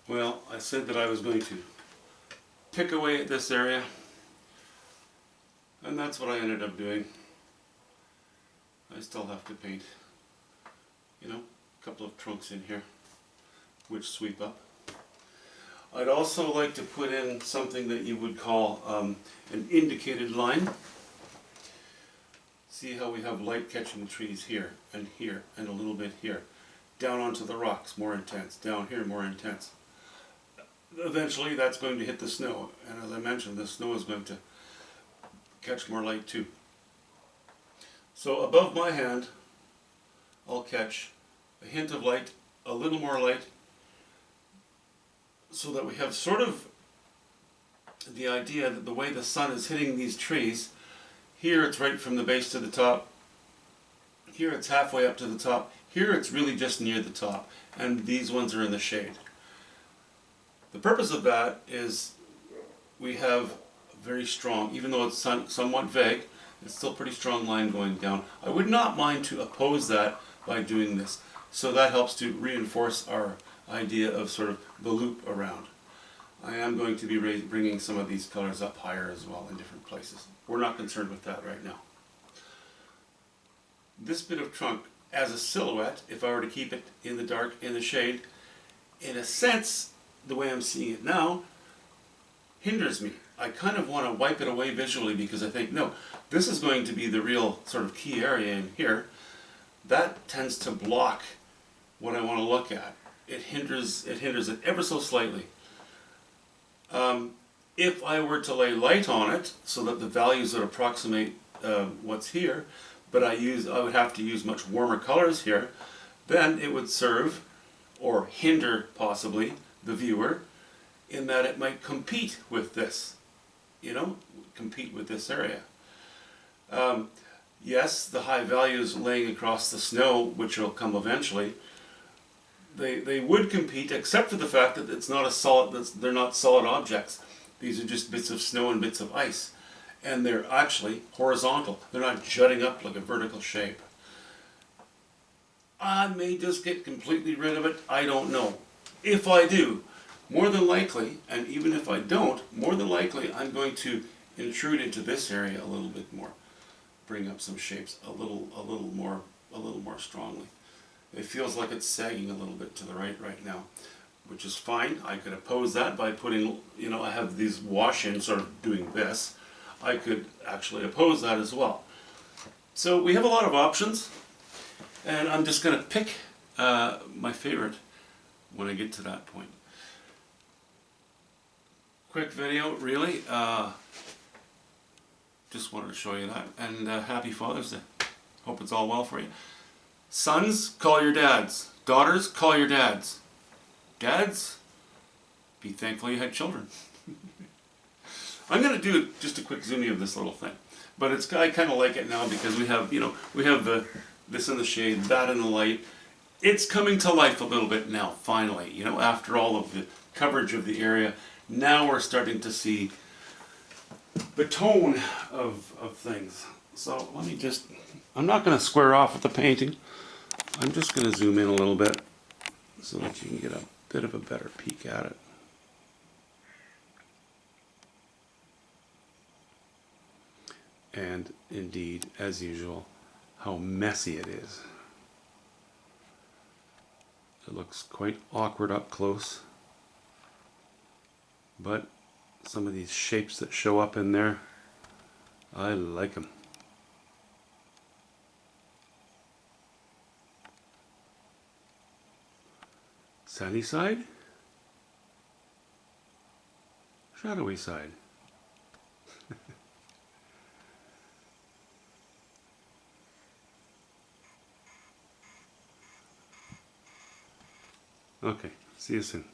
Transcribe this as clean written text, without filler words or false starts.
Well, I said that I was going to pick away at this area, and that's what I ended up doing. I still have to paint, you know, a couple of trunks in here, which sweep up. I'd also like to put in something that you would call an indicated line. See how we have light catching the trees here, and a little bit here. Down onto the rocks, more intense. Down here, more intense. Eventually that's going to hit the snow, and as I mentioned, the snow is going to catch more light too. So above my hand, I'll catch a hint of light, a little more light, so that we have sort of the idea that the way the sun is hitting these trees, here it's right from the base to the top, here it's halfway up to the top, here it's really just near the top, and these ones are in the shade. The purpose of that is we have a very strong, even though it's somewhat vague, it's still a pretty strong line going down. I would not mind to oppose that by doing this. So that helps to reinforce our idea of sort of the loop around. I am going to be bringing some of these colors up higher as well in different places. We're not concerned with that right now. This bit of trunk as a silhouette, if I were to keep it in the dark, in the shade, in a sense, the way I'm seeing it now, hinders me. I kind of want to wipe it away visually because I think, no, this is going to be the real sort of key area in here. That tends to block what I want to look at. It hinders it ever so slightly. If I were to lay light on it so that the values would approximate what's here, but I would have to use much warmer colors here, then it would serve or hinder possibly the viewer in that it might compete with this, you know, compete with this area. Yes, the high values laying across the snow, which will come eventually, they would compete, except for the fact that it's not a solid, they're not solid objects. These are just bits of snow and bits of ice, and they're actually horizontal. They're not jutting up like a vertical shape. I may just get completely rid of it, I don't know. If I do, more than likely, and even if I don't, more than likely I'm going to intrude into this area a little bit more. Bring up some shapes a little more strongly. It feels like it's sagging a little bit to the right now, which is fine. I could oppose that by putting, you know, I have these wash-ins sort of doing this. I could actually oppose that as well. So we have a lot of options, and I'm just going to pick my favorite when I get to that point. Quick video, really. Just wanted to show you that, and happy Father's Day. Hope it's all well for you. Sons, call your dads. Daughters, call your dads. Dads, be thankful you had children. I'm going to do just a quick zooming of this little thing, but I kind of like it now because we have, you know, we have this in the shade, that in the light. It's coming to life a little bit now, finally. You know, after all of the coverage of the area, now we're starting to see the tone of things. So let me just, I'm not going to square off with the painting. I'm just going to zoom in a little bit so that you can get a bit of a better peek at it. And indeed, as usual, how messy it is. It looks quite awkward up close, but some of these shapes that show up in there, I like them. Sunny side, shadowy side. Okay, see you soon.